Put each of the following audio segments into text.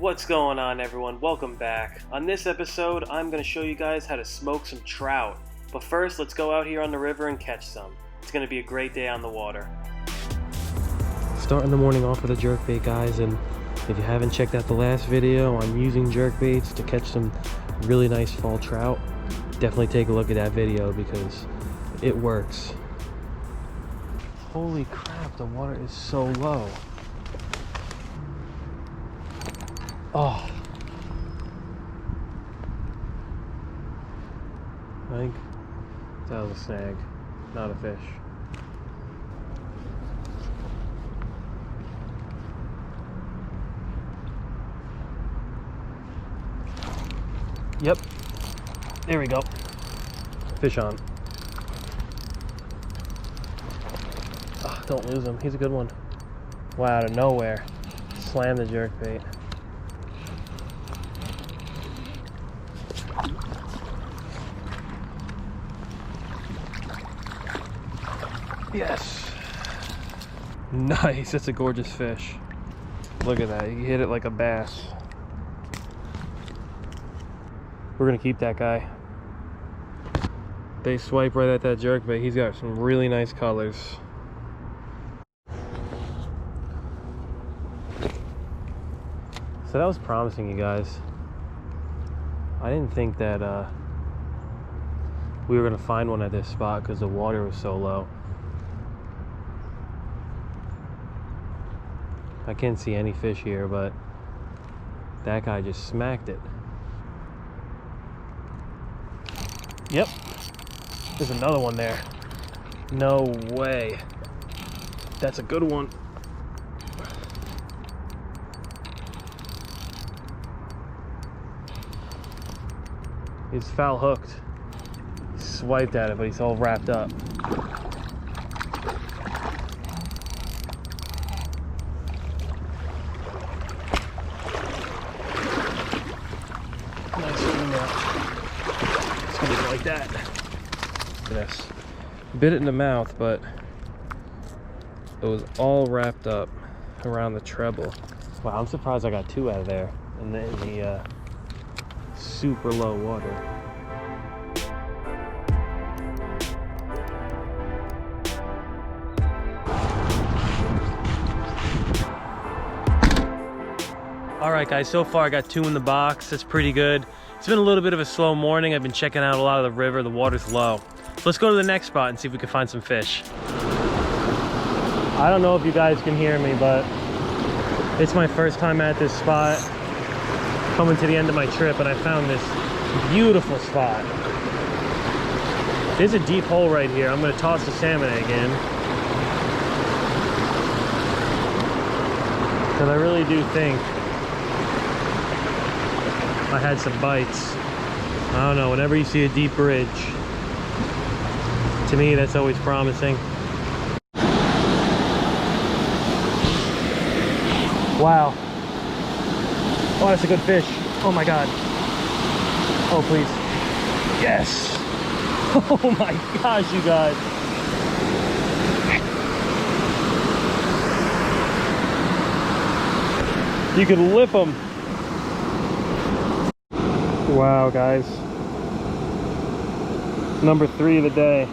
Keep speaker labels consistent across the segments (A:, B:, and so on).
A: What's going on, everyone? Welcome back. On this episode, I'm going to show you guys how to smoke some trout. But first, let's go out here on the river and catch some. It's going to be a great day on the water. Starting the morning off with a jerkbait, guys, and if you haven't checked out the last video, I'm using jerkbaits to catch some really nice fall trout. Definitely take a look at that video because it works. Holy crap, the water is so low. Oh, I think that was a snag, not a fish. Yep, there we go. Fish on. Oh, don't lose him, he's a good one. Wow, out of nowhere, slam the jerkbait. Yes. Nice, that's a gorgeous fish. Look at that, you hit it like a bass. We're gonna keep that guy. They swipe right at that jerkbait. He's got some really nice colors. So that was promising, you guys. I didn't think that we were gonna find one at this spot because the water was so low. I can't see any fish here, but that guy just smacked it. Yep, there's another one there. No way. That's a good one. He's foul hooked. He swiped at it, but he's all wrapped up. Nice female. It's gonna be like that. Look at this. Bit it in the mouth, but it was all wrapped up around the treble. Wow, I'm surprised I got two out of there in the super low water. Alright guys, so far I got two in the box. That's pretty good. It's been a little bit of a slow morning. I've been checking out a lot of the river. The water's low. So let's go to the next spot and see if we can find some fish. I don't know if you guys can hear me, but it's my first time at this spot. Coming to the end of my trip, and I found this beautiful spot. There's a deep hole right here. I'm going to toss the salmon egg in. Because I really do think I had some bites. I don't know, whenever you see a deep bridge, to me that's always promising. Wow. Oh, that's a good fish. Oh my god. Oh, please. Yes. Oh my gosh, you guys. You could lip them. Wow, guys. Number 3 of the day.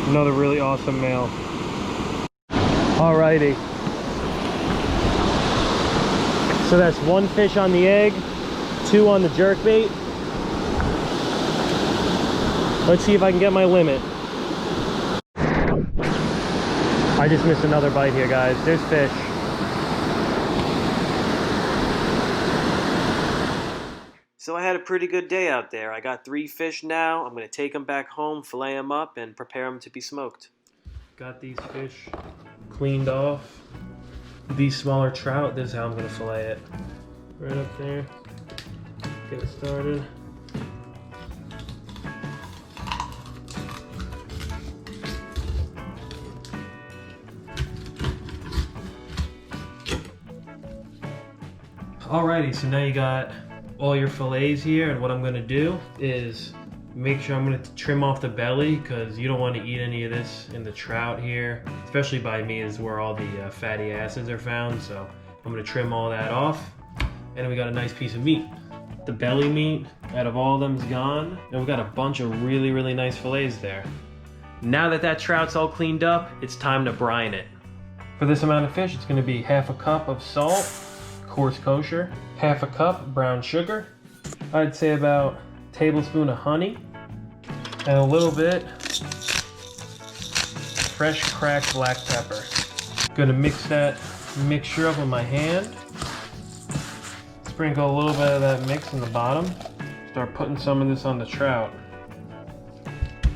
A: Another really awesome male. Alrighty. So that's 1 fish on the egg, 2 on the jerkbait. Let's see if I can get my limit. I just missed another bite here, guys. There's fish. So I had a pretty good day out there. I got 3 fish now. I'm going to take them back home, fillet them up, and prepare them to be smoked. Got these fish cleaned off. These smaller trout, this is how I'm going to fillet it. Right up there. Get it started. Alrighty, so now you got all your fillets here, and what I'm going to do is Make sure I'm gonna trim off the belly because you don't want to eat any of this in the trout here. Especially by me is where all the fatty acids are found. So I'm gonna trim all that off. And then we got a nice piece of meat. The belly meat out of all of them is gone. And we got a bunch of really, really nice fillets there. Now that that trout's all cleaned up, it's time to brine it. For this amount of fish, it's gonna be half a cup of salt, coarse kosher, half a cup brown sugar. I'd say about a tablespoon of honey, and a little bit fresh cracked black pepper. Gonna mix that mixture up with my hand. Sprinkle a little bit of that mix in the bottom. Start putting some of this on the trout.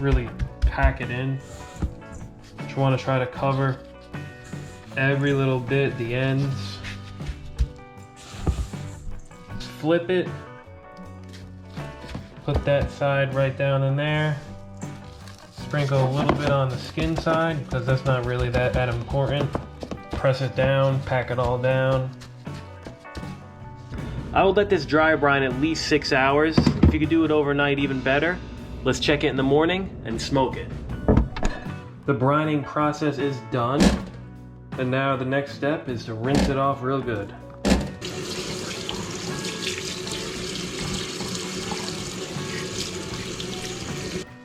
A: Really pack it in. You want to try to cover every little bit, the ends. Flip it. Put that side right down in there. Sprinkle a little bit on the skin side because that's not really that important. Press it down, pack it all down. I would let this dry brine at least 6 hours. If you could do it overnight, even better. Let's check it in the morning and smoke it. The brining process is done. And now the next step is to rinse it off real good.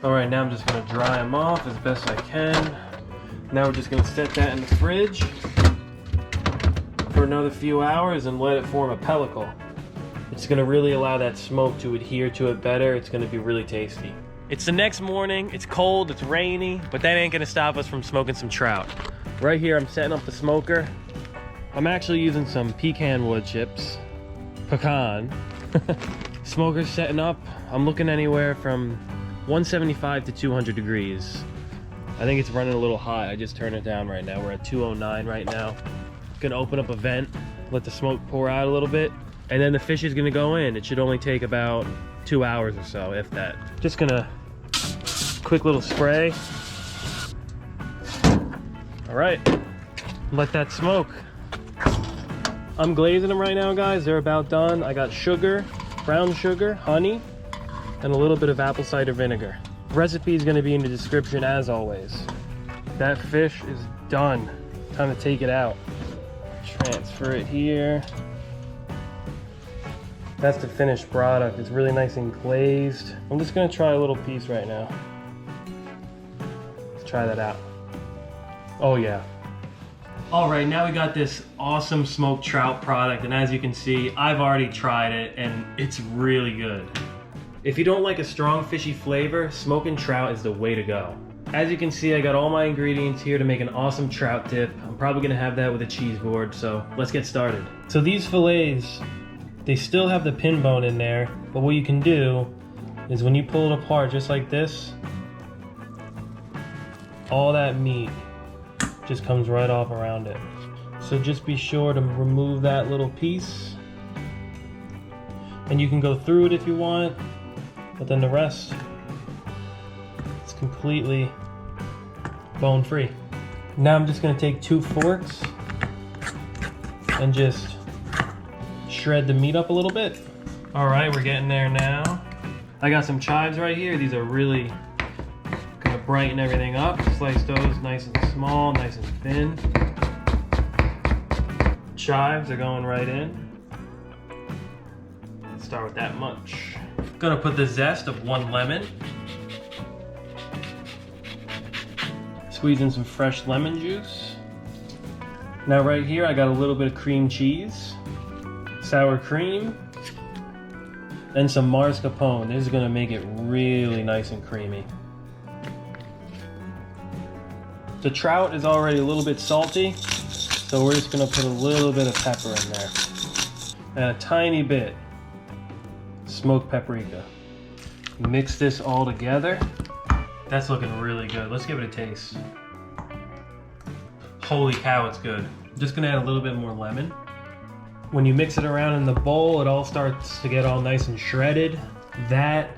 A: Alright, now I'm just going to dry them off as best I can. Now we're just going to set that in the fridge for another few hours and let it form a pellicle. It's going to really allow that smoke to adhere to it better. It's going to be really tasty. It's the next morning, it's cold, it's rainy, but that ain't going to stop us from smoking some trout. Right here I'm setting up the smoker. I'm actually using some pecan wood chips. Pecan. Smoker's setting up. I'm looking anywhere from 175 to 200 degrees. I think it's running a little hot. I just turned it down right now. We're at 209 right now. Gonna open up a vent, let the smoke pour out a little bit, and then the fish is gonna go in. It should only take about 2 hours or so, if that. Just gonna quick little spray. All right, let that smoke. I'm glazing them right now, guys. They're about done. I got sugar, brown sugar, honey, and a little bit of apple cider vinegar. Recipe is going to be in the description as always. That fish is done. Time to take it out. Transfer it here. That's the finished product. It's really nice and glazed. I'm just going to try a little piece right now. Let's try that out. Oh yeah. All right, now we got this awesome smoked trout product, and as you can see, I've already tried it and it's really good. If you don't like a strong fishy flavor, smoking trout is the way to go. As you can see, I got all my ingredients here to make an awesome trout dip. I'm probably gonna have that with a cheese board, so let's get started. So these fillets, they still have the pin bone in there, but what you can do is when you pull it apart just like this, all that meat just comes right off around it. So just be sure to remove that little piece. And you can go through it if you want, but then the rest, it's completely bone free. Now I'm just gonna take 2 forks and just shred the meat up a little bit. All right, we're getting there now. I got some chives right here. These are really gonna brighten everything up. Slice those nice and small, nice and thin. Chives are going right in. Let's start with that much. Gonna put the zest of 1 lemon. Squeeze in some fresh lemon juice. Now right here I got a little bit of cream cheese, sour cream, and some mascarpone. This is gonna make it really nice and creamy. The trout is already a little bit salty, so we're just gonna put a little bit of pepper in there. And a tiny bit smoked paprika. Mix this all together. That's looking really good. Let's give it a taste. Holy cow, it's good. I'm just gonna add a little bit more lemon. When you mix it around in the bowl, it all starts to get all nice and shredded. That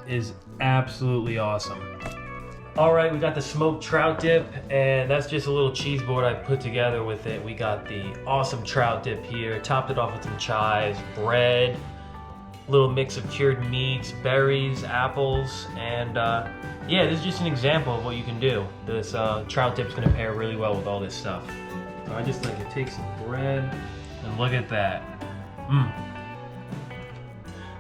A: is absolutely awesome. All right, we got the smoked trout dip, and that's just a little cheese board I put together with it. We got the awesome trout dip here, topped it off with some chives, bread, little mix of cured meats, berries, apples, and yeah, this is just an example of what you can do. This trout dip's gonna pair really well with all this stuff. So I just like to take some bread, and look at that.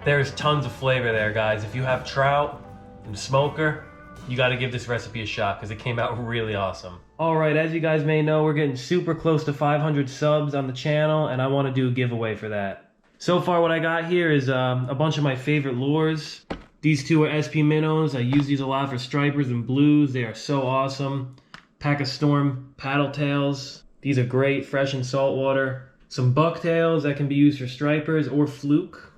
A: There's tons of flavor there, guys. If you have trout and smoker, you gotta give this recipe a shot because it came out really awesome. All right, as you guys may know, we're getting super close to 500 subs on the channel, and I wanna do a giveaway for that. So far what I got here is a bunch of my favorite lures. These two are SP minnows. I use these a lot for stripers and blues. They are so awesome. Pack of Storm paddle tails. These are great, fresh in saltwater. Some bucktails that can be used for stripers or fluke.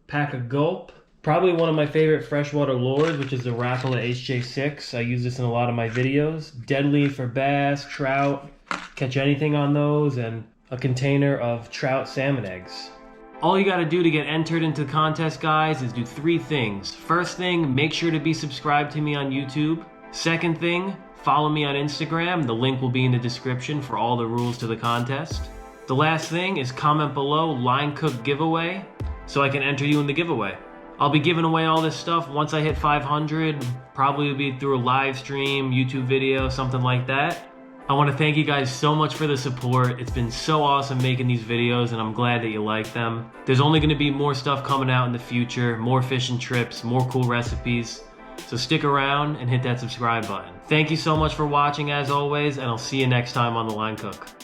A: Pack of Gulp. Probably one of my favorite freshwater lures, which is the Rapala HJ6. I use this in a lot of my videos. Deadly for bass, trout, catch anything on those, and a container of trout salmon eggs. All you gotta do to get entered into the contest, guys, is do 3 things. First thing, make sure to be subscribed to me on YouTube. Second thing, follow me on Instagram. The link will be in the description for all the rules to the contest. The last thing is comment below line cook giveaway so I can enter you in the giveaway. I'll be giving away all this stuff once I hit 500, probably will be through a live stream, YouTube video, something like that. I want to thank you guys so much for the support. It's been so awesome making these videos, and I'm glad that you like them. There's only going to be more stuff coming out in the future, more fishing trips, more cool recipes. So stick around and hit that subscribe button. Thank you so much for watching as always, and I'll see you next time on The Line Cook.